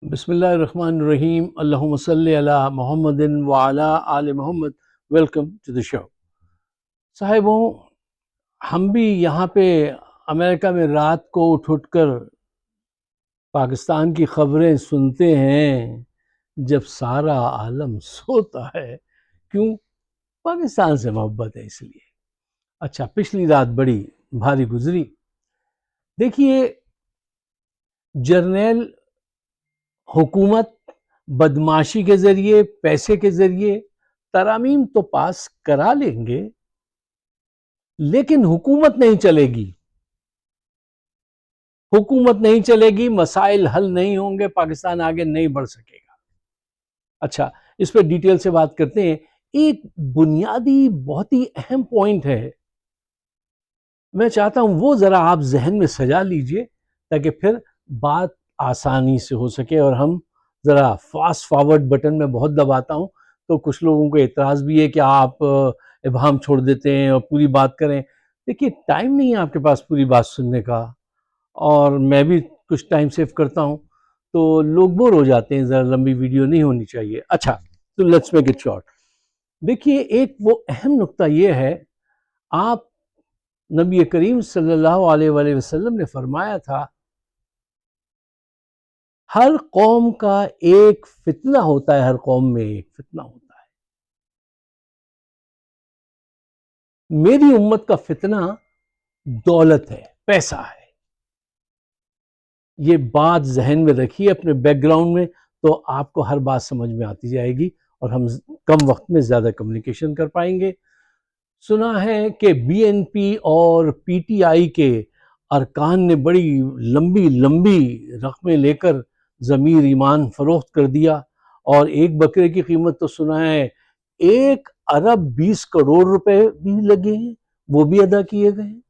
بسم اللہ الرحمن الرحیم، اللہم صلی علی محمد وعلی آل محمد۔ ویلکم ٹو دی شو۔ صاحبوں، ہم بھی یہاں پہ امریکہ میں رات کو اٹھ کر پاکستان کی خبریں سنتے ہیں جب سارا عالم سوتا ہے۔ کیوں؟ پاکستان سے محبت ہے اس لیے۔ اچھا، پچھلی رات بڑی بھاری گزری۔ دیکھیے، جرنیل حکومت بدماشی کے ذریعے، پیسے کے ذریعے ترامیم تو پاس کرا لیں گے، لیکن حکومت نہیں چلے گی۔ حکومت نہیں چلے گی، مسائل حل نہیں ہوں گے، پاکستان آگے نہیں بڑھ سکے گا۔ اچھا، اس پہ ڈیٹیل سے بات کرتے ہیں۔ ایک بنیادی بہت ہی اہم پوائنٹ ہے، میں چاہتا ہوں وہ ذرا آپ ذہن میں سجا لیجئے تاکہ پھر بات آسانی سے ہو سکے، اور ہم ذرا فاسٹ فارورڈ بٹن میں بہت دباتا ہوں تو کچھ لوگوں کو اعتراض بھی ہے کہ آپ ابہام چھوڑ دیتے ہیں اور پوری بات کریں۔ دیکھیے، ٹائم نہیں ہے آپ کے پاس پوری بات سننے کا، اور میں بھی کچھ ٹائم سیو کرتا ہوں تو لوگ بور ہو جاتے ہیں، ذرا لمبی ویڈیو نہیں ہونی چاہیے۔ اچھا، تو لیٹس میک اٹ شارٹ۔ دیکھیے، ایک وہ اہم نقطہ یہ ہے، آپ نبی کریم صلی اللہ علیہ وآلہ وسلم نے فرمایا تھا، ہر قوم کا ایک فتنہ ہوتا ہے، ہر قوم میں ایک فتنہ ہوتا ہے۔ میری امت کا فتنہ دولت ہے، پیسہ ہے۔ یہ بات ذہن میں رکھیے اپنے بیک گراؤنڈ میں، تو آپ کو ہر بات سمجھ میں آتی جائے گی اور ہم کم وقت میں زیادہ کمیونیکیشن کر پائیں گے۔ سنا ہے کہ بی این پی اور پی ٹی آئی کے ارکان نے بڑی لمبی لمبی رقمیں لے کر ضمیر ایمان فروخت کر دیا، اور ایک بکرے کی قیمت تو سنا ہے 1 ارب 20 کروڑ روپے بھی لگے ہیں، وہ بھی ادا کیے گئے ہیں۔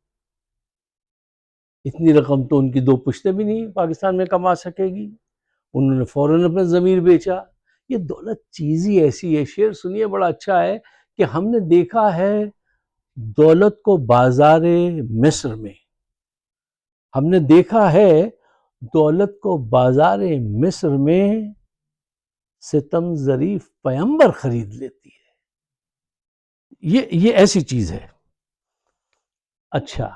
اتنی رقم تو ان کی دو پشتیں بھی نہیں پاکستان میں کما سکے گی، انہوں نے فوراً اپنا ضمیر بیچا۔ یہ دولت چیز ہی ایسی ہے، شعر سنیے بڑا اچھا ہے کہ ہم نے دیکھا ہے دولت کو بازار مصر میں، ہم نے دیکھا ہے دولت کو بازار مصر میں ستم ظریف پیمبر خرید لیتی ہے۔ یہ ایسی چیز ہے۔ اچھا،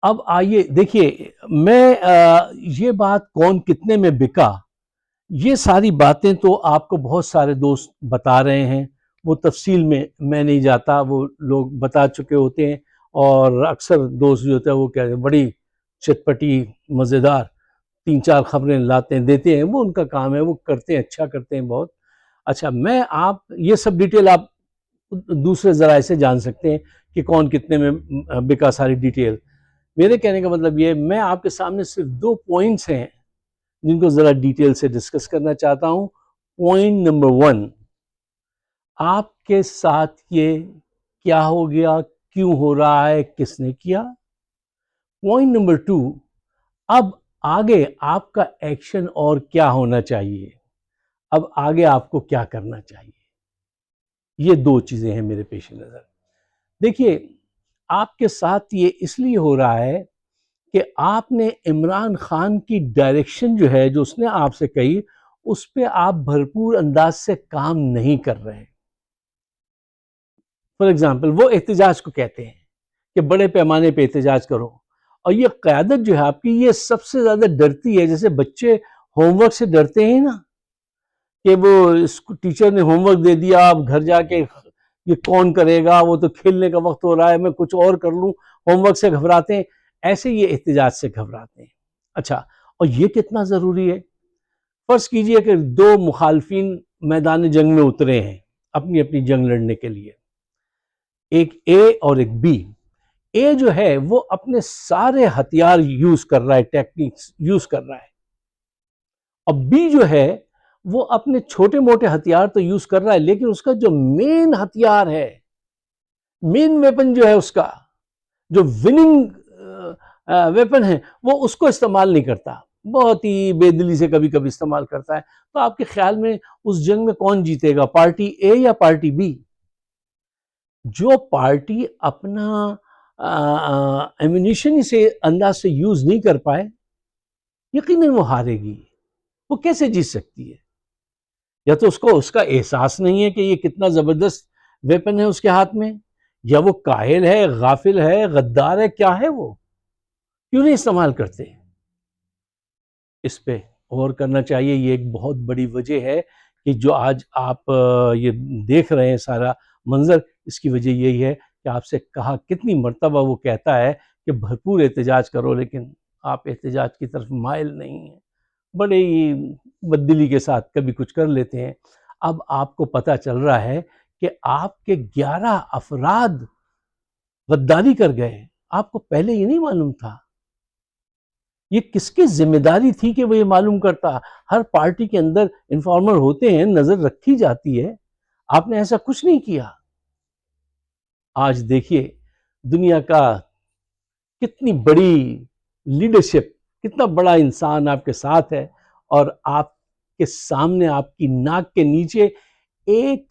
اب آئیے دیکھیے، میں یہ بات کون کتنے میں بکا، یہ ساری باتیں تو آپ کو بہت سارے دوست بتا رہے ہیں، وہ تفصیل میں نہیں جاتا، وہ لوگ بتا چکے ہوتے ہیں، اور اکثر دوست جو ہوتے ہیں وہ کہتے ہیں بڑی چٹپٹی مزیدار 3 4 خبریں لاتے ہیں دیتے ہیں، وہ ان کا کام ہے، وہ کرتے ہیں، اچھا کرتے ہیں بہت۔ اچھا، آپ یہ سب ڈیٹیل آپ دوسرے ذرائع سے جان سکتے ہیں کہ کون کتنے میں بکا، ساری ڈیٹیل۔ میرے کہنے کا مطلب یہ، میں آپ کے سامنے صرف 2 پوائنٹس ہیں جن کو ذرا ڈیٹیل سے ڈسکس کرنا چاہتا ہوں۔ پوائنٹ نمبر 1، آپ کے ساتھ یہ کیا ہو گیا، کیوں ہو رہا ہے، کس نے کیا۔ پوائنٹ نمبر 2، اب آگے آپ کا ایکشن اور کیا ہونا چاہیے، اب آگے آپ کو کیا کرنا چاہیے۔ یہ 2 چیزیں ہیں میرے پیش نظر۔ دیکھیے، آپ کے ساتھ یہ اس لیے ہو رہا ہے کہ آپ نے عمران خان کی ڈائریکشن جو ہے، جو اس نے آپ سے کہی، اس پہ آپ بھرپور انداز سے کام نہیں کر رہے۔ فار ایگزامپل، وہ احتجاج کو کہتے ہیں کہ بڑے پیمانے پہ احتجاج کرو، اور یہ قیادت جو ہے آپ کی، یہ سب سے زیادہ ڈرتی ہے، جیسے بچے ہوم ورک سے ڈرتے ہیں نا، کہ وہ ٹیچر نے ہوم ورک دے دیا، اب گھر جا کے یہ کون کرے گا، وہ تو کھیلنے کا وقت ہو رہا ہے، میں کچھ اور کر لوں، ہوم ورک سے گھبراتے ہیں، ایسے یہ احتجاج سے گھبراتے ہیں۔ اچھا، اور یہ کتنا ضروری ہے؟ فرض کیجئے کہ 2 مخالفین میدان جنگ میں اترے ہیں اپنی اپنی جنگ لڑنے کے لیے، ایک اے اور ایک بی۔ اے جو ہے وہ اپنے سارے ہتھیار یوز کر رہا ہے، ٹیکنیکس یوز کر رہا ہے، اور بی جو ہے وہ اپنے چھوٹے موٹے ہتھیار تو یوز کر رہا ہے، لیکن اس کا جو مین ہتھیار ہے، مین ویپن جو ہے اس کا، جو وننگ ویپن ہے، وہ اس کو استعمال نہیں کرتا، بہت ہی بے دلی سے کبھی کبھی استعمال کرتا ہے۔ تو آپ کے خیال میں اس جنگ میں کون جیتے گا، پارٹی اے یا پارٹی بی؟ جو پارٹی اپنا ایمونیشن سے انداز سے یوز نہیں کر پائے، یقیناً وہ ہارے گی. وہ کیسے جیت سکتی ہے؟ یا تو اس کا احساس نہیں ہے کہ یہ کتنا زبردست ویپن ہے اس کے ہاتھ میں، یا وہ کاہل ہے، غافل ہے، غدار ہے، کیا ہے وہ؟ کیوں نہیں استعمال کرتے؟ اس پہ غور کرنا چاہیے. یہ ایک بہت بڑی وجہ ہے کہ جو آج آپ یہ دیکھ رہے ہیں سارا منظر، اس کی وجہ یہی ہے کہ آپ سے کہا کتنی مرتبہ وہ کہتا ہے کہ بھرپور احتجاج کرو، لیکن آپ احتجاج کی طرف مائل نہیں ہیں، بڑے ہی بددلی کے ساتھ کبھی کچھ کر لیتے ہیں. اب آپ کو پتہ چل رہا ہے کہ آپ کے 11 افراد غداری کر گئے. آپ کو پہلے یہ نہیں معلوم تھا؟ یہ کس کی ذمہ داری تھی کہ وہ یہ معلوم کرتا؟ ہر پارٹی کے اندر انفارمر ہوتے ہیں، نظر رکھی جاتی ہے. آپ نے ایسا کچھ نہیں کیا. آج دیکھیے دنیا کا کتنی بڑی لیڈرشپ، کتنا بڑا انسان آپ کے ساتھ ہے، اور آپ کے سامنے، آپ کی ناک کے نیچے ایک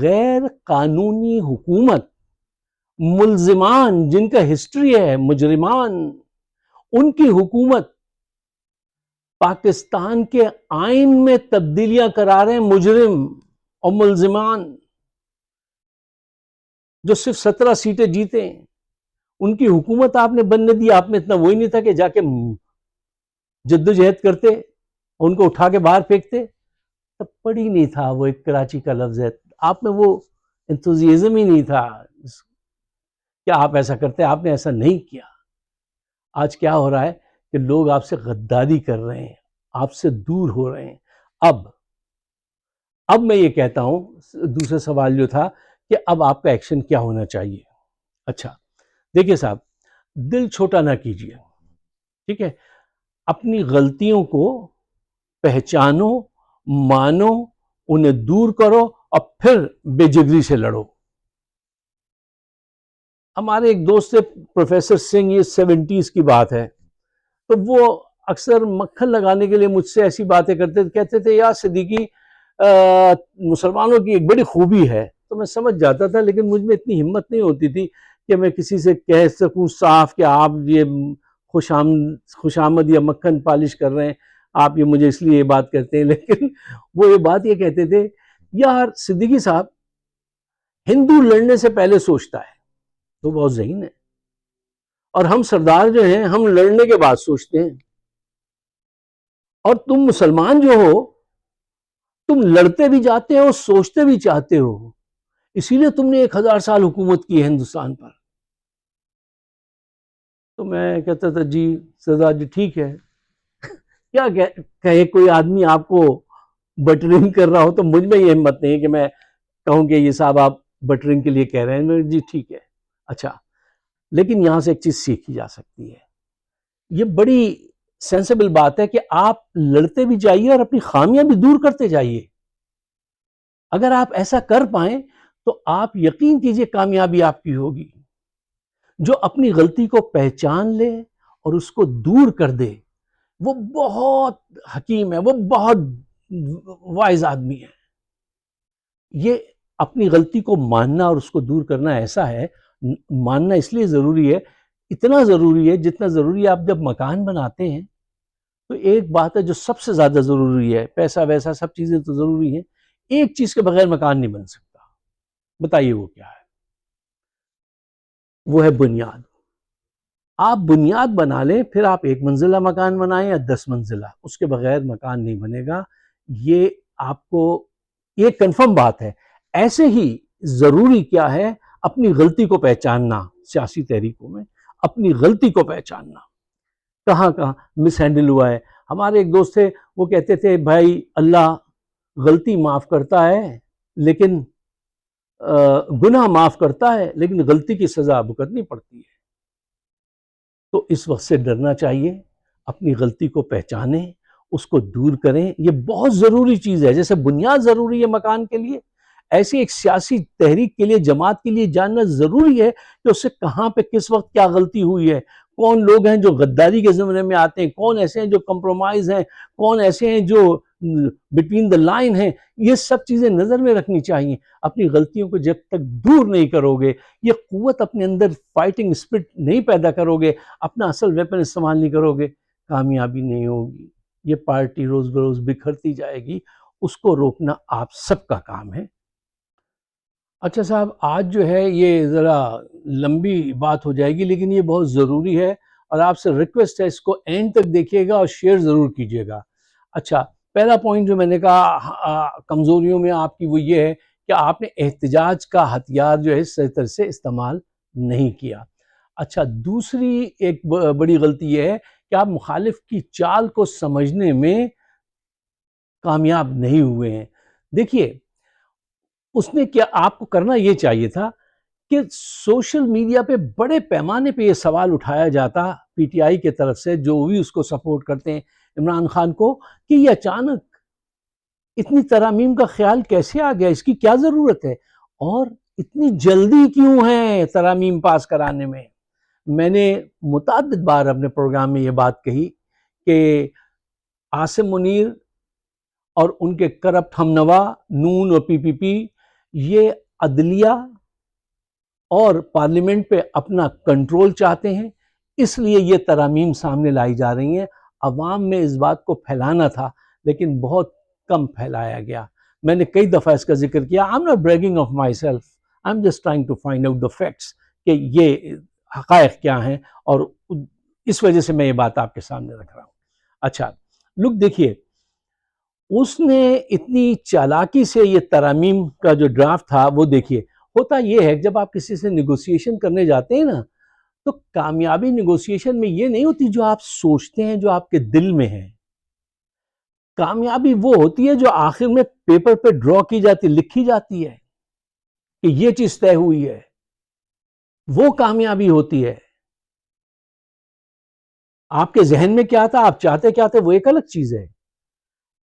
غیر قانونی حکومت، ملزمان جن کا ہسٹری ہے، مجرمان، ان کی حکومت پاکستان کے آئین میں تبدیلیاں کرا رہے ہیں. مجرم اور ملزمان جو صرف 17 سیٹیں جیتے ہیں، ان کی حکومت آپ نے بننے دی. آپ میں اتنا وہی نہیں تھا کہ جا کے جدوجہد کرتے، ان کو اٹھا کے باہر پھینکتے؟ تب پڑی نہیں تھا وہ ایک کراچی کا لفظ ہے. آپ میں وہ انتھوزیزم ہی نہیں تھا کہ آپ ایسا کرتے. آپ نے ایسا نہیں کیا. آج کیا ہو رہا ہے کہ لوگ آپ سے غداری کر رہے ہیں، آپ سے دور ہو رہے ہیں. اب میں یہ کہتا ہوں، دوسرا سوال جو تھا کہ اب آپ کا ایکشن کیا ہونا چاہیے. اچھا دیکھیے صاحب، دل چھوٹا نہ کیجیے، ٹھیک ہے؟ اپنی غلطیوں کو پہچانو، مانو، انہیں دور کرو، اور پھر بے جگری سے لڑو. ہمارے ایک دوست تھے پروفیسر سنگھ، یہ 70s کی بات ہے، تو وہ اکثر مکھن لگانے کے لیے مجھ سے ایسی باتیں کرتے تھے. کہتے تھے یار صدیقی، مسلمانوں کی ایک بڑی خوبی ہے. تو میں سمجھ جاتا تھا، لیکن مجھ میں اتنی ہمت نہیں ہوتی تھی کہ میں کسی سے کہہ سکوں صاف کہ آپ یہ خوش آمد یا مکھن پالش کر رہے ہیں، آپ یہ مجھے اس لیے یہ بات کرتے ہیں. لیکن وہ یہ بات یہ کہتے تھے، یار صدیقی صاحب، ہندو لڑنے سے پہلے سوچتا ہے، تو بہت ذہین ہے، اور ہم سردار جو ہیں ہم لڑنے کے بعد سوچتے ہیں. اور تم مسلمان جو ہو، تم لڑتے بھی جاتے ہو، سوچتے بھی چاہتے ہو، اسی لیے تم نے 1000 سال حکومت کی ہے ہندوستان پر. تو میں کہتا تھا جی سردار جی ٹھیک ہے. کیا کہے کوئی آدمی آپ کو بٹرنگ کر رہا ہو؟ تو مجھ میں یہ ہمت نہیں ہے کہ میں کہوں کہ یہ صاحب آپ بٹرنگ کے لیے کہہ رہے ہیں. جی ٹھیک ہے. اچھا، لیکن یہاں سے ایک چیز سیکھی جا سکتی ہے. یہ بڑی سینسیبل بات ہے کہ آپ لڑتے بھی جائیے اور اپنی خامیاں بھی دور کرتے جائیے. اگر آپ ایسا کر پائیں تو آپ یقین کیجئے کامیابی آپ کی ہوگی. جو اپنی غلطی کو پہچان لے اور اس کو دور کر دے، وہ بہت حکیم ہے، وہ بہت وائز آدمی ہے. یہ اپنی غلطی کو ماننا اور اس کو دور کرنا ایسا ہے، ماننا اس لیے ضروری ہے، اتنا ضروری ہے جتنا ضروری ہے. آپ جب مکان بناتے ہیں تو ایک بات ہے جو سب سے زیادہ ضروری ہے، پیسہ ویسا سب چیزیں تو ضروری ہیں، ایک چیز کے بغیر مکان نہیں بن سکتا. بتائیے وہ کیا ہے؟ وہ ہے بنیاد. آپ بنیاد بنا لیں، پھر آپ 1 منزلہ مکان بنائیں یا 10 منزلہ، اس کے بغیر مکان نہیں بنے گا. یہ آپ کو یہ کنفرم بات ہے. ایسے ہی ضروری کیا ہے؟ اپنی غلطی کو پہچاننا. سیاسی تحریکوں میں اپنی غلطی کو پہچاننا، کہاں کہاں مس ہینڈل ہوا ہے. ہمارے ایک دوست تھے، وہ کہتے تھے بھائی اللہ غلطی معاف کرتا ہے لیکن گناہ معاف کرتا ہے، لیکن غلطی کی سزا بھگتنی پڑتی ہے. تو اس وقت سے ڈرنا چاہیے. اپنی غلطی کو پہچانیں، اس کو دور کریں. یہ بہت ضروری چیز ہے. جیسے بنیاد ضروری ہے مکان کے لیے، ایسی ایک سیاسی تحریک کے لیے، جماعت کے لیے جاننا ضروری ہے کہ اس سے کہاں پہ کس وقت کیا غلطی ہوئی ہے. کون لوگ ہیں جو غداری کے زمرے میں آتے ہیں، کون ایسے ہیں جو کمپرومائز ہیں، کون ایسے ہیں جو بٹوین دا لائن ہیں. یہ سب چیزیں نظر میں رکھنی چاہیے. اپنی غلطیوں کو جب تک دور نہیں کرو گے، یہ قوت اپنے اندر فائٹنگ اسپرٹ نہیں پیدا کرو گے، اپنا اصل ویپن استعمال نہیں کرو گے، کامیابی نہیں ہوگی، یہ پارٹی روز بروز بکھرتی جائے گی، اس کو روکنا آپ سب کا کام ہے۔ اچھا صاحب، آج جو ہے یہ ذرا لمبی بات ہو جائے گی، لیکن یہ بہت ضروری ہے اور آپ سے ریکویسٹ ہے اس کو اینڈ تک دیکھیے گا اور شیئر ضرور کیجیے گا۔ اچھا، پہلا پوائنٹ جو میں نے کہا کمزوریوں میں آپ کی وہ یہ ہے کہ آپ نے احتجاج کا ہتھیار جو ہے صحیح طرح سے استعمال نہیں کیا۔ اچھا، دوسری ایک بڑی غلطی یہ ہے کہ آپ مخالف کی چال کو سمجھنے میں کامیاب نہیں ہوئے ہیں۔ دیکھیے، اس نے کیا آپ کو کرنا یہ چاہیے تھا کہ سوشل میڈیا پہ بڑے پیمانے پہ یہ سوال اٹھایا جاتا پی ٹی آئی کے طرف سے، جو بھی اس کو سپورٹ کرتے ہیں عمران خان کو، کہ یہ اچانک اتنی ترامیم کا خیال کیسے آ گیا، اس کی کیا ضرورت ہے، اور اتنی جلدی کیوں ہے ترامیم پاس کرانے میں۔ میں نے متعدد بار اپنے پروگرام میں یہ بات کہی کہ عاصم منیر اور ان کے کرپٹ ہم نوا نون اور پی پی پی یہ عدلیہ اور پارلیمنٹ پہ اپنا کنٹرول چاہتے ہیں، اس لیے یہ ترامیم سامنے لائی جا رہی ہیں۔ عوام میں اس بات کو پھیلانا تھا لیکن بہت کم پھیلایا گیا۔ میں نے کئی دفعہ اس کا ذکر کیا، I'm not bragging of myself, I'm just trying to find out the facts کہ یہ حقائق کیا ہیں، اور اس وجہ سے میں یہ بات آپ کے سامنے رکھ رہا ہوں۔ اچھا لوگ دیکھیے، اس نے اتنی چالاکی سے یہ ترامیم کا جو ڈرافٹ تھا وہ دیکھیے، ہوتا یہ ہے جب آپ کسی سے نیگوسیشن کرنے جاتے ہیں نا، تو کامیابی نیگوسیشن میں یہ نہیں ہوتی جو آپ سوچتے ہیں، جو آپ کے دل میں ہے۔ کامیابی وہ ہوتی ہے جو آخر میں پیپر پہ ڈرا کی جاتی، لکھی جاتی ہے کہ یہ چیز طے ہوئی ہے، وہ کامیابی ہوتی ہے۔ آپ کے ذہن میں کیا تھا، آپ چاہتے کیا تھے، وہ ایک الگ چیز ہے۔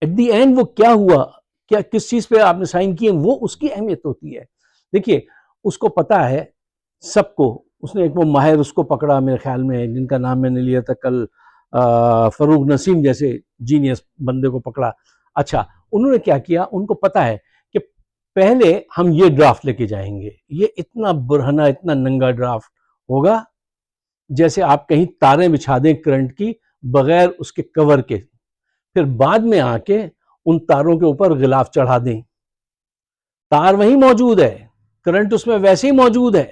ایٹ دی اینڈ وہ کیا ہوا، کیا کس چیز پہ آپ نے سائن کیے، وہ اس کی اہمیت ہوتی ہے۔ دیکھیے، اس کو پتا ہے سب کو، اس نے ایک وہ ماہر اس کو پکڑا میرے خیال میں، جن کا نام میں نے لیا تھا کل، فروغ نسیم جیسے جینیس بندے کو پکڑا۔ اچھا، انہوں نے کیا کیا، ان کو پتا ہے کہ پہلے ہم یہ ڈرافٹ لے کے جائیں گے، یہ اتنا برہنہ، اتنا ننگا ڈرافٹ ہوگا جیسے آپ کہیں تاریں بچھا دیں کرنٹ کی بغیر اس کے کور کے، پھر بعد میں آ کے ان تاروں کے اوپر غلاف چڑھا دیں۔ تار وہیں موجود ہے، کرنٹ اس میں ویسے ہی موجود ہے،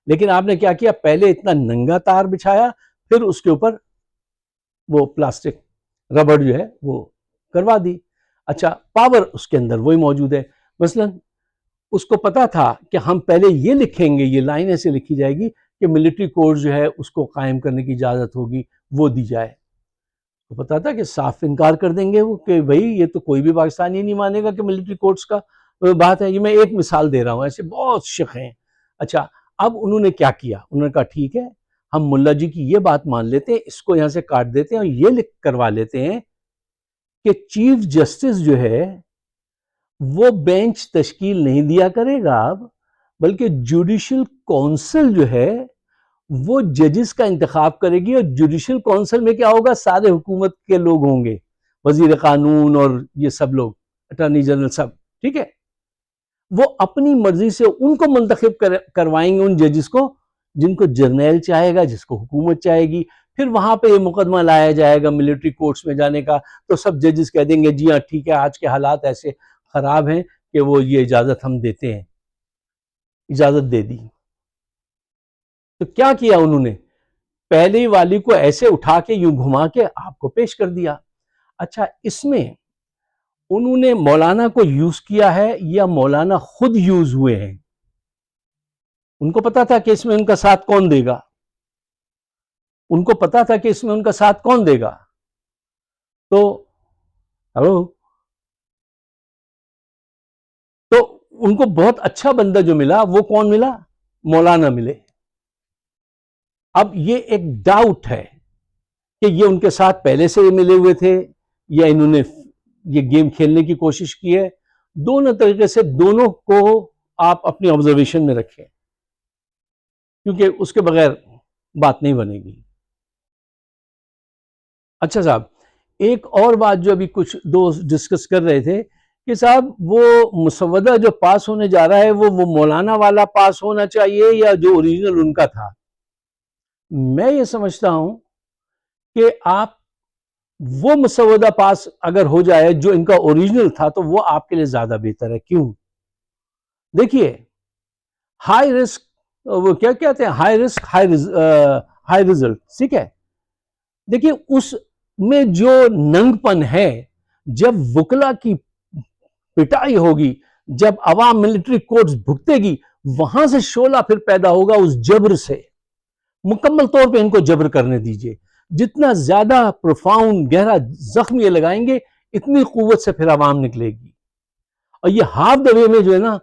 لیکن آپ نے کیا کیا، پہلے اتنا ننگا تار بچھایا، پھر اس کے اوپر وہ پلاسٹک ربڑ جو ہے وہ کروا دی۔ اچھا، پاور اس کے اندر وہی موجود ہے۔ مثلا اس کو پتا تھا کہ ہم پہلے یہ لکھیں گے، یہ لائن ایسے لکھی جائے گی کہ ملٹری کورٹ جو ہے اس کو قائم کرنے کی اجازت ہوگی، وہ دی جائے۔ تو پتا تھا کہ صاف انکار کر دیں گے وہ کہ بھائی یہ تو کوئی بھی پاکستانی نہیں مانے گا کہ ملٹری کورٹس کا بات ہے۔ یہ میں ایک مثال دے رہا ہوں، ایسے بہت شق ہیں۔ اچھا، اب انہوں نے کیا کیا، انہوں نے کہا ٹھیک ہے، ہم ملا جی کی یہ بات مان لیتے ہیں، اس کو یہاں سے کاٹ دیتے ہیں اور یہ لکھ کروا لیتے ہیں کہ چیف جسٹس جو ہے وہ بینچ تشکیل نہیں دیا کرے گا اب، بلکہ جوڈیشل کونسل جو ہے وہ ججز کا انتخاب کرے گی، اور جوڈیشل کونسل میں کیا ہوگا، سارے حکومت کے لوگ ہوں گے، وزیر قانون اور یہ سب لوگ، اٹارنی جنرل سب، ٹھیک ہے۔ وہ اپنی مرضی سے ان کو منتخب کروائیں گے، ان ججز کو جن کو جرنیل چاہے گا، جس کو حکومت چاہے گی۔ پھر وہاں پہ یہ مقدمہ لایا جائے گا ملٹری کورٹس میں جانے کا، تو سب ججز کہہ دیں گے جی ہاں ٹھیک ہے، آج کے حالات ایسے خراب ہیں کہ وہ یہ اجازت ہم دیتے ہیں، اجازت دے دی۔ تو کیا کیا انہوں نے، پہلی والی کو ایسے اٹھا کے یوں گھما کے آپ کو پیش کر دیا۔ اچھا، اس میں انہوں نے مولانا کو یوز کیا ہے یا مولانا خود یوز ہوئے ہیں؟ ان کو پتا تھا کہ اس میں ان کا ساتھ کون دے گا، ان کو پتا تھا کہ اس میں ان کا ساتھ کون دے گا، تو ہلو، تو ان کو بہت اچھا بندہ جو ملا وہ کون ملا، مولانا ملے۔ اب یہ ایک ڈاؤٹ ہے کہ یہ ان کے ساتھ پہلے سے ملے ہوئے تھے یا انہوں نے یہ گیم کھیلنے کی کوشش کی ہے۔ دونوں طریقے سے دونوں کو آپ اپنی آبزرویشن میں رکھیں، کیونکہ اس کے بغیر بات نہیں بنے گی۔ اچھا صاحب، ایک اور بات جو ابھی کچھ دوست ڈسکس کر رہے تھے کہ صاحب وہ مسودہ جو پاس ہونے جا رہا ہے وہ مولانا والا پاس ہونا چاہیے یا جو اوریجنل ان کا تھا۔ میں یہ سمجھتا ہوں کہ آپ وہ مسودہ پاس اگر ہو جائے جو ان کا اوریجنل تھا تو وہ آپ کے لیے زیادہ بہتر ہے. کیوں؟ دیکھیے ہائی رسک، وہ کیا کہتے ہیں، ہائی رسک ہائی ریزلٹ، ٹھیک ہے. دیکھیے اس میں جو ننگ پن ہے، جب وکلا کی پٹائی ہوگی، جب عوام ملٹری کورٹس بھگتے گی، وہاں سے شعلہ پھر پیدا ہوگا اس جبر سے. مکمل طور پہ ان کو جبر کرنے دیجئے. جتنا زیادہ پروفاؤنڈ گہرا زخم یہ لگائیں گے اتنی قوت سے پھر عوام نکلے گی. اور یہ ہاف دا وے میں جو ہے نا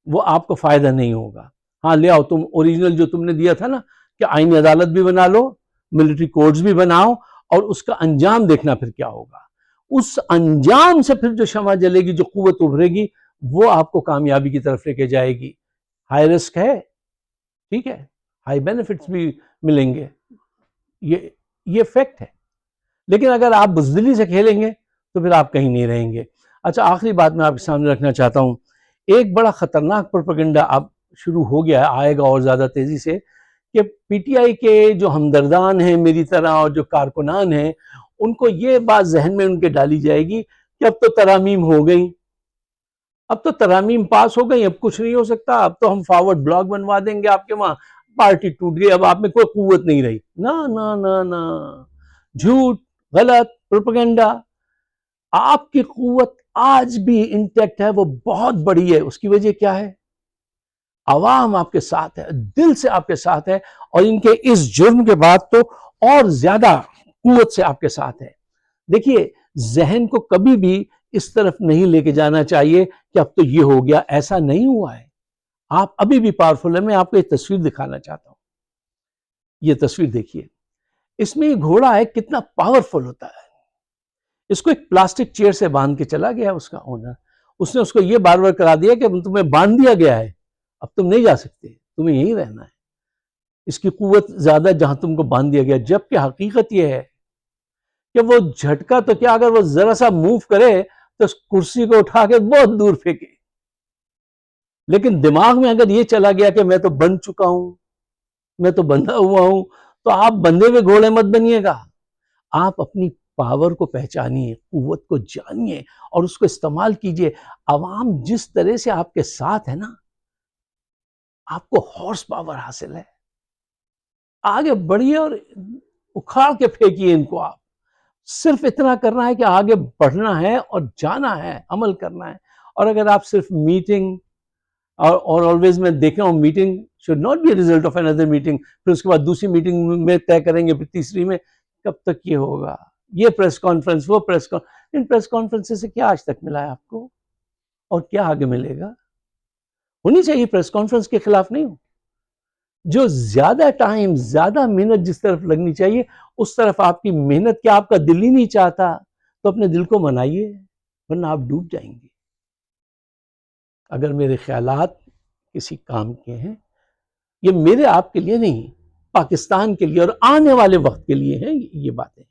وہ آپ کو فائدہ نہیں ہوگا. ہاں لے آؤ تم اوریجنل جو تم نے دیا تھا نا کہ آئینی عدالت بھی بنا لو، ملٹری کورٹس بھی بناؤ، اور اس کا انجام دیکھنا پھر کیا ہوگا. اس انجام سے پھر جو شمع جلے گی، جو قوت ابھرے گی، وہ آپ کو کامیابی کی طرف لے کے جائے گی. ہائی رسک ہے، ٹھیک ہے، ہائی بینیفٹس بھی ملیں گے، یہ فیکٹ ہے. لیکن اگر آپ بزدلی سے کھیلیں گے تو پھر آپ کہیں نہیں رہیں گے. اچھا آخری بات میں آپ کے سامنے رکھنا چاہتا ہوں. ایک بڑا خطرناک پروپیگنڈا اب شروع ہو گیا ہے، آئے گا اور زیادہ تیزی سے، کہ پی ٹی آئی کے جو ہمدردان ہیں میری طرح اور جو کارکنان ہیں، ان کو یہ بات ذہن میں ان کے ڈالی جائے گی کہ اب تو ترامیم ہو گئی، اب تو ترامیم پاس ہو گئی، اب کچھ نہیں ہو سکتا، اب تو ہم فارورڈ بلاک بنوا دیں گے آپ کے وہاں، پارٹی ٹوٹ گئی، اب آپ میں کوئی قوت نہیں رہی. نہ نہ نہ نہ، جھوٹ، غلط پروپیگنڈا. آپ کی قوت آج بھی انٹیکٹ ہے، وہ بہت بڑی ہے. اس کی وجہ کیا ہے؟ عوام آپ کے ساتھ ہے، دل سے آپ کے ساتھ ہے، اور ان کے اس جرم کے بعد تو اور زیادہ قوت سے آپ کے ساتھ ہے. دیکھیے ذہن کو کبھی بھی اس طرف نہیں لے کے جانا چاہیے کہ اب تو یہ ہو گیا، ایسا نہیں ہوا ہے. آپ ابھی بھی پاورفل ہے. میں آپ کو ایک تصویر دکھانا چاہتا ہوں. یہ تصویر دیکھیے، اس میں یہ گھوڑا ہے، کتنا پاورفل ہوتا ہے. اس کو ایک پلاسٹک چیئر سے باندھ کے چلا گیا اس کا اونر. اس نے اس کو یہ بار بار کرا دیا کہ تمہیں باندھ دیا گیا ہے، اب تم نہیں جا سکتے، تمہیں یہیں رہنا ہے. اس کی قوت زیادہ جہاں تم کو باندھ دیا گیا. جبکہ حقیقت یہ ہے کہ وہ جھٹکا تو کیا، اگر وہ ذرا سا موو کرے تو اس کرسی کو اٹھا کے بہت دور پھینکے. لیکن دماغ میں اگر یہ چلا گیا کہ میں تو بن چکا ہوں، میں تو بندھا ہوا ہوں، تو آپ بندھے ہوئے گھوڑے مت بنیے گا. آپ اپنی پاور کو پہچانیے، قوت کو جانیے اور اس کو استعمال کیجئے. عوام جس طرح سے آپ کے ساتھ ہے نا، آپ کو ہارس پاور حاصل ہے. آگے بڑھیے اور اکھاڑ کے پھینکیے ان کو. آپ صرف اتنا کرنا ہے کہ آگے بڑھنا ہے اور جانا ہے، عمل کرنا ہے. اور اگر آپ صرف میٹنگ اور آلویز میں دیکھ رہا ہوں، meeting should not be a result of another meeting، پھر اس کے بعد دوسری میٹنگ میں طے کریں گے، پھر تیسری میں، کب تک یہ ہوگا؟ یہ پریس کانفرنس، وہ پریس کانفرنس، ان پریس کانفرنس سے کیا آج تک ملا ہے آپ کو؟ اور کیا آگے ملے گا؟ ہونی چاہیے پریس کانفرنس کے خلاف نہیں ہوں. جو زیادہ ٹائم، زیادہ محنت جس طرف لگنی چاہیے اس طرف آپ کی محنت، کیا آپ کا دل ہی نہیں چاہتا تو اپنے دل کو منائیے، ورنہ آپ ڈوب جائیں گے. اگر میرے خیالات کسی کام کے ہیں، یہ میرے آپ کے لیے نہیں، پاکستان کے لیے اور آنے والے وقت کے لیے ہیں یہ باتیں.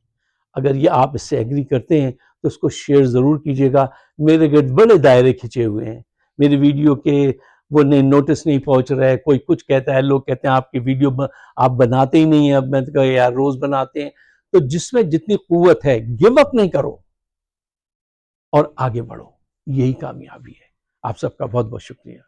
اگر یہ آپ اس سے ایگری کرتے ہیں تو اس کو شیئر ضرور کیجئے گا. میرے گرد بڑے دائرے کھچے ہوئے ہیں، میری ویڈیو کے وہ نوٹس نہیں پہنچ رہے. کوئی کچھ کہتا ہے، لوگ کہتے ہیں آپ کی ویڈیو آپ بناتے ہی نہیں ہیں. اب میں تو کہا یار روز بناتے ہیں. تو جس میں جتنی قوت ہے، گیو اپ نہیں کرو اور آگے بڑھو، یہی کامیابی ہے. آپ سب کا بہت بہت شکریہ.